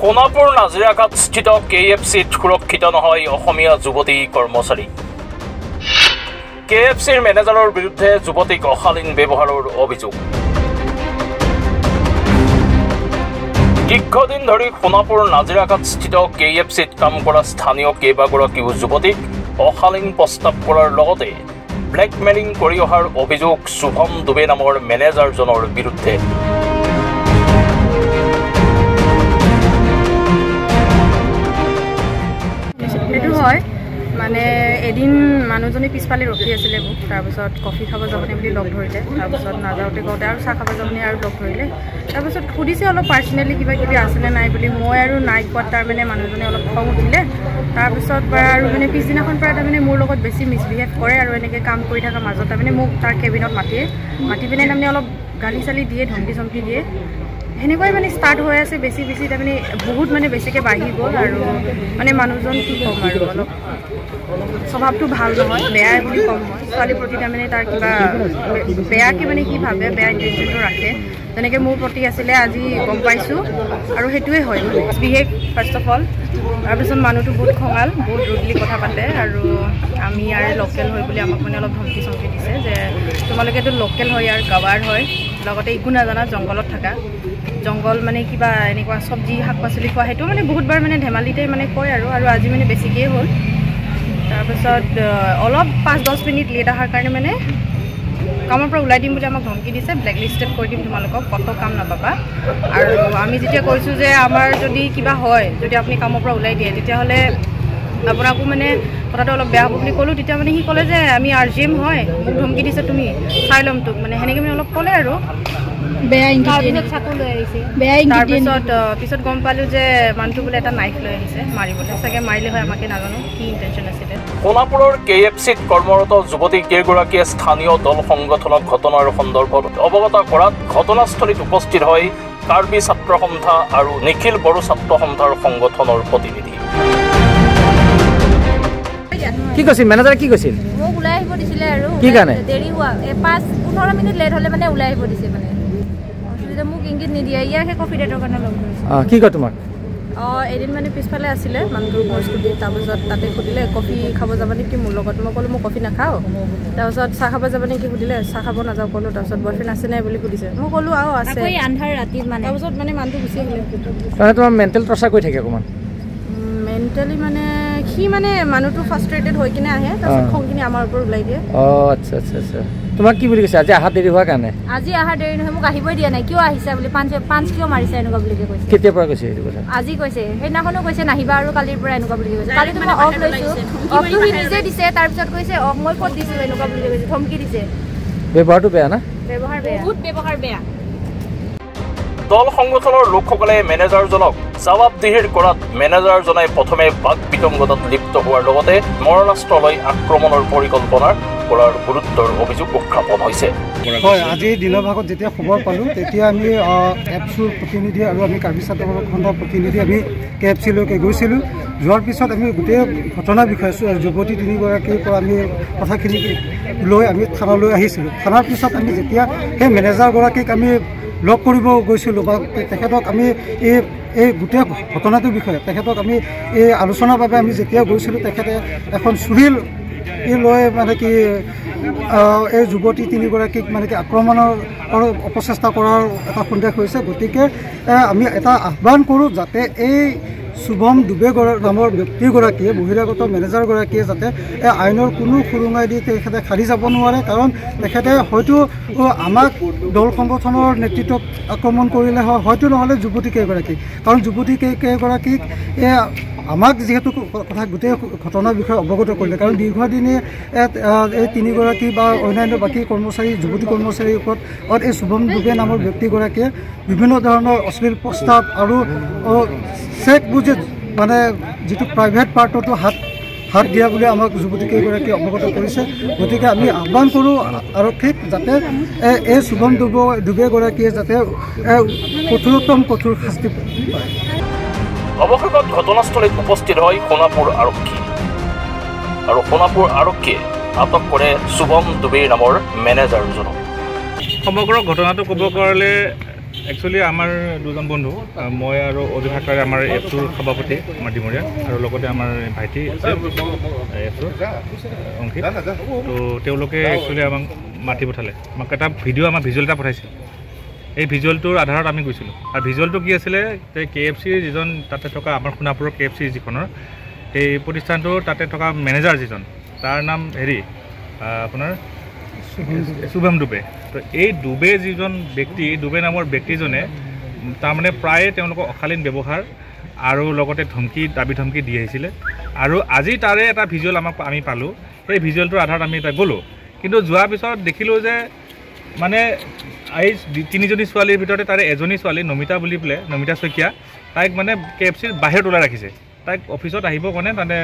সোণাপুৰ নাজিৰাঘাট স্থিত KFCত সুৰক্ষিত নহয় অসমীয়া যুৱতী কৰ্মচাৰী। KFCৰ মেনেজাৰৰ বিৰুদ্ধে যুৱতীক অশালীন ব্যৱহাৰৰ অভিযোগ। দীৰ্ঘদিন ধৰি সোণাপুৰ নাজিৰাঘাট স্থিত KFCত কাম কৰা স্থানীয় কেইবাগৰাকীও যুৱতীক অশালীন প্ৰস্তাৱ কৰাৰ লগতে ব্লেকমেইলিং কৰি অহাৰ অভিযোগ শুভম দুবে নামৰ মেনেজাৰজনৰ বিৰুদ্ধে। সেইটো হয় মানে এদিন মানুহজনী পিছফালে ৰখি আছিলে মোক, তাৰপিছত কফি খাব যাবনে বুলি লগ ধৰিলে, তাৰপিছত নাযাওঁতে কওঁতে আৰু চাহ খাব যাবনে আৰু লগ ধৰিলে, তাৰপিছত সুধিছে অলপ পাৰ্চনেলি কিবা কিবি আছেনে নাই বুলি। মই আৰু নাই কোৱাত তাৰমানে মানুহজনে অলপ খং উঠিলে। তাৰপিছত পৰা আৰু মানে পিছদিনাখন পৰা তাৰমানে মোৰ লগত বেছি মিছবিহেভ কৰে আৰু এনেকৈ কাম কৰি থকাৰ মাজত তাৰমানে মোক তাৰ কেবিনত মাতি পিনে তাৰমানে অলপ গালি চালি দিয়ে, ধমকি চমকি দিয়ে। সেনেকুৱাই মানে ষ্টাৰ্ট হৈ আছে বেছি তাৰমানে বহুত মানে বেছিকৈ বাঢ়ি গ'ল। আৰু মানে মানুহজন কি ক'ম আৰু অলপ স্বভাৱটো ভাল নহয়, বেয়াই বুলি ক'ম মই। ছোৱালীৰ প্ৰতি তাৰমানে তাৰ কিবা বেয়াকৈ মানে কি ভাবে, বেয়া ইণ্টেনশ্যনটো ৰাখে, যেনেকৈ মোৰ প্ৰতি আছিলে আজি গম পাইছোঁ। আৰু সেইটোৱে হয় মিছবিহেভ ফাৰ্ষ্ট অফ অল। তাৰপিছত মানুহটো বহুত খঙাল, বহুত ৰুডলি কথা পাতে। আৰু আমি ইয়াৰে লোকেল হয় বুলি আমাক মানে অলপ ধমকি চমকি দিছে যে তোমালোকেতো লোকেল হয়, ইয়াৰ গাঁৱৰ হয়, লগতে একো নাজানা, জংঘলত থাকা, জংঘল মানে কিবা এনেকুৱা চব্জি শাক পাচলি খোৱা, সেইটো মানে বহুতবাৰ মানে ধেমালিতে মানে কয় আৰু আজি মানে বেছিকেই হ'ল। তাৰপিছত অলপ 5-10 মিনিট লেট অহাৰ কাৰণে মানে কামৰ পৰা ওলাই দিম বুলি আমাক ধমকি দিছে, ব্লেকলিষ্টেড কৰি দিম তোমালোকক, কত কাম নাপাবা। আৰু আমি যেতিয়া কৈছোঁ যে আমাৰ যদি কিবা হয়, যদি আপুনি কামৰ পৰা ওলাই দিয়ে তেতিয়াহ'লে আপোনাকো মানে কথাটো অলপ বেয়া হ'ব বুলি ক'লোঁ। তেতিয়া মানে সি ক'লে যে আমি RGM হয়, মোক ধমকি দিছে তুমি, চাই ল'ম তোক, মানে সেনেকৈ মানে অলপ ক'লে আৰু পিছত গম পালোঁ যে মানুহটো বোলে এটা নাইফ লৈ আহিছে মাৰিবলৈ, চাগে মাৰিলে হয় আমাকে নাজানো কি ইণ্টেনশ্যন আছিলে। সোণাপুৰৰ KFCত কৰ্মৰত যুৱতী কেইগৰাকীয়ে স্থানীয় দল সংগঠনক ঘটনাৰ সন্দৰ্ভত অৱগত কৰাত ঘটনাস্থলীত উপস্থিত হয় কাৰ্বি ছাত্ৰ সন্থা আৰু নিখিল বড়ো ছাত্ৰ সন্থাৰ সংগঠনৰ প্ৰতিনিধি। কি কৈছিল মেনেজাৰে, কি কৈছিল? মোক ওলাই আহিব দিছিলে আৰু কি কাৰণে দেৰি হোৱা 5-15 মিনিট লেট হ'লে মানে ওলাই আহিব দিছে। মানে মোক ইংগিত নিদিয়ে, ইয়াকে কফি ডেটৰ কাৰণে লগ ধৰিছে। কি কয় তোমাক? এদিন মানে পিছফালে আছিলে মানুহটো মোৰ স্কুটিত, তাৰপিছত তাতে সুধিলে কফি খাব যাব নেকি মোৰ লগত। মই ক'লোঁ মই কফি নাখাওঁ। তাৰপিছত চাহ খাব যাব নেকি সুধিলে, চাহ খাব নাযাওঁ ক'লোঁ। তাৰপিছত বয়ফ্ৰেণ্ড আছে নাই বুলি সুধিছে, মই ক'লোঁ আৰু আছে, আন্ধাৰ ৰাতিত মানে। তাৰপিছত মানে মানুহটো গুচি আহিলে। তোমাৰ মেণ্টেল টৰ্চাৰ কৰি থাকে অকণমান? মেণ্টেলি মানে সি মানে মানুহটো ফ্ৰাষ্ট্ৰেটেড হৈ কিনে আহে, তাৰপিছত খংখিনি আমাৰ ওপৰত ওলাই দিয়ে। আচ্ছা। তোমাক কি বুলি কৈছে আজি অহা দেৰি হোৱাৰ কাৰণে? আজি অহা দেৰি নহয়, মোক আহিবই দিয়া নাই, কিয় আহিছা বুলি, পাঁচ কিয় মাৰিছে এনেকুৱা বুলি কৈছে। কেতিয়াৰ পৰা কৈছে এইটো কথা? আজি কৈছে, সেইদিনাখনো কৈছে নাহিবা আৰু কালিৰ পৰা এনেকুৱা বুলি কৈছে। কালি মই অফ লৈছোঁ, অফটো সি নিজে দিছে, তাৰপিছত কৈছে অফ মই ক'ত দিছোঁ এনেকুৱা বুলি কৈছে, ধমকি দিছে। ব্যৱহাৰটো বেয়া না? ব্যৱহাৰ বেয়া, বহুত ব্যৱহাৰ বেয়া। দল সংগঠনৰ লোকসকলে মেনেজাৰজনক জবাবদিহিৰ কৰাত মেনেজাৰজনে প্ৰথমে বাক বিতংগতাত লিপ্ত হোৱাৰ লগতে মৰণাস্ত্ৰলৈ আক্ৰমণৰ পৰিকল্পনা কৰাৰ গুৰুত্বৰ অভিযোগ উত্থাপন হৈছে। হয়, আজি দিনৰ ভাগত যেতিয়া খবৰ পালোঁ তেতিয়া আমি এপছৰ প্ৰতিনিধি আৰু আমি কাৰ্বি ছাত্ৰ সন্থাৰ প্ৰতিনিধি আমি KFCলৈকে গৈছিলোঁ। যোৱাৰ পিছত আমি গোটেই ঘটনাৰ বিষয়ে যুৱতী 3গৰাকীৰ পৰা আমি কথাখিনি লৈ আমি থানালৈ আহিছিলোঁ। থানাৰ পিছত আমি যেতিয়া সেই মেনেজাৰগৰাকীক আমি লগ কৰিব গৈছিলোঁ বা তেখেতক আমি এই গোটেই ঘটনাটোৰ বিষয়ে তেখেতক আমি এই আলোচনাৰ বাবে আমি যেতিয়া গৈছিলোঁ, তেখেতে এখন চুৰিল লৈ মানে কি এই যুৱতী 3গৰাকীক মানে কি আক্ৰমণৰ অপচেষ্টা কৰাৰ এটা সন্দেহ হৈছে। গতিকে আমি এটা আহ্বান কৰোঁ যাতে এই শুভম দুবে নামৰ ব্যক্তিগৰাকীয়ে, বহিৰাগত মেনেজাৰগৰাকীয়ে যাতে আইনৰ কোনো সুৰুঙাই দি তেখেতে সাৰি যাব নোৱাৰে। কাৰণ তেখেতে হয়তো আমাক দল সংগঠনৰ নেতৃত্বক আক্ৰমণ কৰিলে হয়, হয়তো নহ'লে যুৱতী কেইগৰাকীক। কাৰণ যুৱতী কেইগৰাকীক আমাক যিহেতু কথা গোটেই ঘটনাৰ বিষয়ে অৱগত কৰিলে, কাৰণ দীৰ্ঘদিনে এই 3গৰাকী বা অন্যান্য বাকী কৰ্মচাৰী, যুৱতী কৰ্মচাৰীৰ ওপৰত এই শুভম দুবে নামৰ ব্যক্তিগৰাকীয়ে বিভিন্ন ধৰণৰ অশ্লীল প্ৰস্তাৱ আৰু চেক বুজি মানে যিটো প্ৰাইভেট পাৰ্টতো হাত দিয়া বুলি আমাক যুৱতী কেইগৰাকীয়ে অৱগত কৰিছে। গতিকে আমি আহ্বান কৰোঁ আৰক্ষীক যাতে এই শুভম দুবেগৰাকীয়ে যাতে কঠোৰতম কঠোৰ শাস্তি পায়। অৱশেষত ঘটনাস্থলীত উপস্থিত হয় সোণাপুৰ আৰক্ষী, আৰু সোণাপুৰ আৰক্ষীয়ে আটক কৰে শুভম দুবে নামৰ মেনেজাৰজনক। সমগ্ৰ ঘটনাটো ক'ব গ'লে একচুৱেলি আমাৰ দুজন বন্ধু মই আৰু অধিভাষাৰে আমাৰ এপছৰ সভাপতি আমাৰ ডিমৰীয়া আৰু লগতে আমাৰ ভাইটি আছে এপছৰ অংকিত তো তেওঁলোকে একচুৱেলি আমাক মাতি পঠালে আমাক এটা ভিডিঅ' আমাৰ ভিজুৱেল এটা পঠাইছিল এই ভিজুৱেলটোৰ আধাৰত আমি গৈছিলোঁ আৰু ভিজুৱেলটো কি আছিলে যে KFCৰ যিজন তাতে থকা আমাৰ সোণাপুৰৰ KFC যিখনৰ এই প্ৰতিষ্ঠানটোৰ তাতে থকা মেনেজাৰ যিজন তাৰ নাম হেৰি আপোনাৰ শুভম দুবে তো এই দুবে যিজন ব্যক্তি দুবে নামৰ ব্যক্তিজনে তাৰমানে প্ৰায়ে তেওঁলোকৰ অশালীন ব্যৱহাৰ আৰু লগতে দাবী ধমকি দি আহিছিলে আৰু আজি তাৰে এটা ভিজুৱেল আমি পালোঁ সেই ভিজুৱেলটোৰ আধাৰত আমি এটা গ'লোঁ কিন্তু যোৱাৰ পিছত দেখিলোঁ যে মানে এই তিনিজনী ছোৱালীৰ ভিতৰতে তাৰে এজনী ছোৱালী নমিতা বুলি পেলাই নমিতা শইকীয়া তাইক মানে KFCৰ বাহিৰত ওলাই ৰাখিছে তাইক অফিচত আহিব কাৰণে তাতে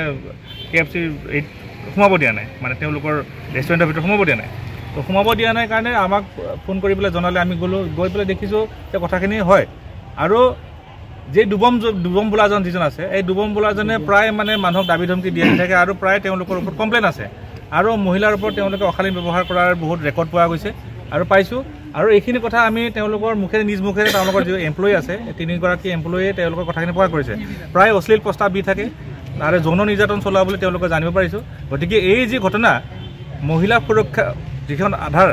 KFCৰ এই সোমাব দিয়া নাই মানে তেওঁলোকৰ ৰেষ্টুৰেণ্টৰ ভিতৰত সোমাব দিয়া নাই তো সোমাব দিয়া নাই কাৰণে আমাক ফোন কৰি পেলাই জনালে আমি গ'লোঁ গৈ পেলাই দেখিছোঁ যে কথাখিনি হয় আৰু যে ডুবম বোলাজন যিজন আছে এই ডুবম বোলাজনে প্ৰায় মানে মানুহক দাবী ধমকি দি থাকে আৰু প্ৰায় তেওঁলোকৰ ওপৰত কমপ্লেইন আছে আৰু মহিলাৰ ওপৰত তেওঁলোকে অশালীন ব্যৱহাৰ কৰাৰ বহুত ৰেকৰ্ড পোৱা গৈছে আৰু পাইছোঁ আৰু এইখিনি কথা আমি তেওঁলোকৰ মুখেৰে নিজ মুখেৰে তেওঁলোকৰ যি এমপ্লয়ী আছে তিনিগৰাকী এমপ্লয়ীয়ে তেওঁলোকৰ কথাখিনি প্ৰকাশ কৰিছে প্ৰায় অশ্লীল প্ৰস্তাৱ দি থাকে আৰু যৌন নিৰ্যাতন চলোৱা বুলি তেওঁলোকে জানিব পাৰিছোঁ গতিকে এই যি ঘটনা মহিলা সুৰক্ষা যিখন আধাৰ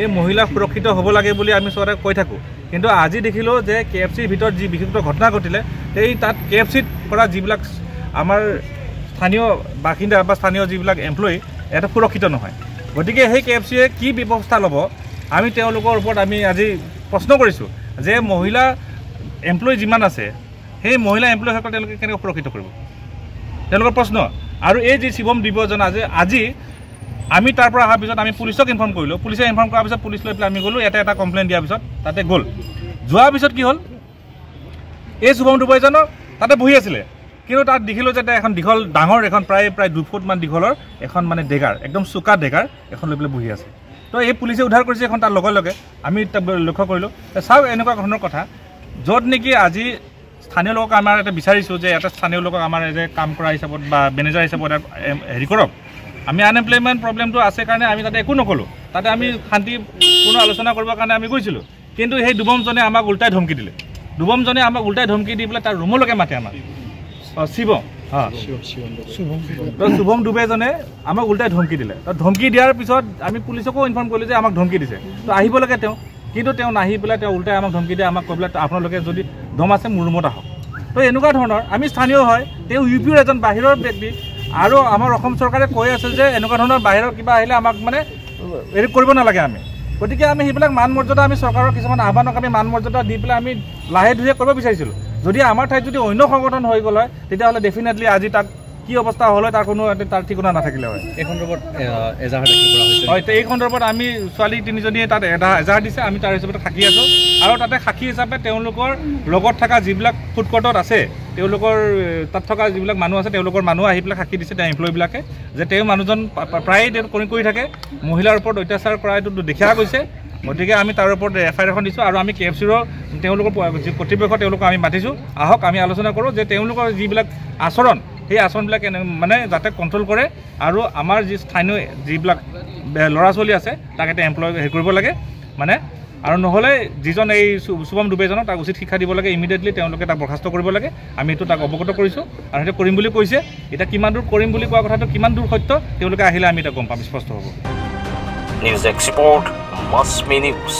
এই মহিলা সুৰক্ষিত হ'ব লাগে বুলি আমি চবতে কৈ থাকোঁ কিন্তু আজি দেখিলোঁ যে KFCৰ ভিতৰত যি বিশেষত্ব ঘটনা ঘটিলে সেই তাত KFCত কৰা যিবিলাক আমাৰ স্থানীয় বাসিন্দা বা স্থানীয় যিবিলাক এমপ্লয়ী এটা সুৰক্ষিত নহয় গতিকে সেই KFCয়ে কি ব্যৱস্থা ল'ব আমি তেওঁলোকৰ ওপৰত আমি আজি প্ৰশ্ন কৰিছোঁ যে মহিলা এমপ্লয়ী যিমান আছে সেই মহিলা এমপ্লয়ীসকল তেওঁলোকে কেনেকৈ সুৰক্ষিত কৰিব তেওঁলোকৰ প্ৰশ্ন আৰু এই যি শিৱম দিব্যজন আজি আমি তাৰ পৰা অহাৰ পিছত আমি পুলিচক ইনফৰ্ম কৰিলোঁ পুলিচে ইনফৰ্ম কৰাৰ পিছত পুলিচ লৈ পেলাই আমি গ'লোঁ এটা কমপ্লেইন দিয়াৰ পিছত তাতে গ'ল যোৱাৰ পিছত কি হ'ল এই শুভম দুবৈজনৰ তাতে বহি আছিলে কিন্তু তাত দেখিলোঁ যে এখন ডাঙৰ এখন প্ৰায় 2 ফুটমান দীঘলৰ এখন মানে ডেগাৰ একদম চোকা ডেগাৰ এখন লৈ পেলাই বহি আছে তো এই পুলিচে উদ্ধাৰ কৰিছে এখন তাৰ লগে লগে আমি লক্ষ্য কৰিলোঁ চাওক এনেকুৱা ধৰণৰ কথা য'ত নেকি আজি স্থানীয় লোকক আমাৰ এটা বিচাৰিছোঁ যে এটা স্থানীয় লোকক আমাৰ যে কাম কৰা হিচাপত বা মেনেজাৰ হিচাপত হেৰি কৰক আমি আনএমপ্লয়মেণ্ট প্ৰব্লেমটো আছে কাৰণে আমি তাতে একো নক'লোঁ তাতে আমি শান্তিপূৰ্ণ আলোচনা কৰিবৰ কাৰণে আমি গৈছিলোঁ কিন্তু সেই ডুবমজনে আমাক উল্টাই ধমকি দিলে ডুবমজনে আমাক উল্টাই ধমকি দি পেলাই তাৰ ৰুমলৈকে মাতে আমাক শুভম দুবেজনে আমাক উল্টাই ধমকি দিলে তো ধমকি দিয়াৰ পিছত আমি পুলিচকো ইনফৰ্ম কৰিলোঁ যে আমাক ধমকি দিছে তো আহিব লাগে কিন্তু তেওঁ নাহি পেলাই তেওঁ উল্টাই আমাক ধমকি দিয়ে আমাক কৈ পেলাই আপোনালোকে যদি দম আছে মোৰ ৰুমত আহক তো এনেকুৱা ধৰণৰ আমি স্থানীয় হয় তেওঁ UPৰ এজন বাহিৰৰ ব্যক্তি আৰু আমাৰ অসম চৰকাৰে কৈ আছে যে এনেকুৱা ধৰণৰ বাহিৰৰ কিবা আহিলে আমাক মানে হেৰি কৰিব নালাগে আমি গতিকে আমি সেইবিলাক মান মৰ্যাদা আমি চৰকাৰৰ কিছুমান আহ্বানক আমি মান মৰ্যাদা দি পেলাই আমি লাহে ধীৰে কৰিব বিচাৰিছিলোঁ যদি আমাৰ ঠাইত যদি অন্য সংগঠন হৈ গ'ল হয় তেতিয়াহ'লে ডেফিনেটলি আজি তাত কি অৱস্থা হ'ল হয় তাৰ ঠিকনা নাথাকিলে হয় এই সন্দৰ্ভত এজাহাৰ দাখিল কৰা হৈছে হয় এই সন্দৰ্ভত আমি ছোৱালী তিনিজনীয়ে তাত এজাহাৰ দিছে আমি তাৰ হিচাপত সাক্ষী আছোঁ আৰু তাতে সাক্ষী হিচাপে তেওঁলোকৰ লগত থকা যিবিলাক ফুড কৰ্টত আছে তেওঁলোকৰ তাত থকা যিবিলাক মানুহ আছে তেওঁলোকৰ মানুহ আহি পেলাই সাক্ষী দিছে তেওঁ এমপ্লয়ীবিলাকে যে তেওঁ মানুহজন প্ৰায়ে কৰি থাকে মহিলাৰ ওপৰত অত্যাচাৰ কৰা এইটো দেখা গৈছে গতিকে আমি তাৰ ওপৰত FIR এখন দিছোঁ আৰু আমি KFCৰ তেওঁলোকৰ কৰ্তৃপক্ষ তেওঁলোকক আমি মাতিছোঁ আহক আমি আলোচনা কৰোঁ যে তেওঁলোকৰ যিবিলাক আচৰণ সেই আচৰণবিলাক মানে যাতে কণ্ট্ৰল কৰে আৰু আমাৰ যি স্থানীয় যিবিলাক ল'ৰা ছোৱালী আছে তাক এটা এমপ্লয় হেৰি কৰিব লাগে মানে আৰু নহ'লে যিজন এই শুভম দুবেজনক তাক উচিত শিক্ষা দিব লাগে ইমিডিয়েটলি তেওঁলোকে তাক বৰ্খাস্ত কৰিব লাগে আমি এইটো তাক অৱগত কৰিছোঁ আৰু সেইটো কৰিম বুলি কৈছে এতিয়া কিমান দূৰ কৰিম বুলি কোৱা কথাটো কিমান দূৰ সত্য তেওঁলোকে আহিলে আমি এটা গম পাম স্পষ্ট হ'ব নিউজ এক্সপৰ্ট মাছমি নিউজ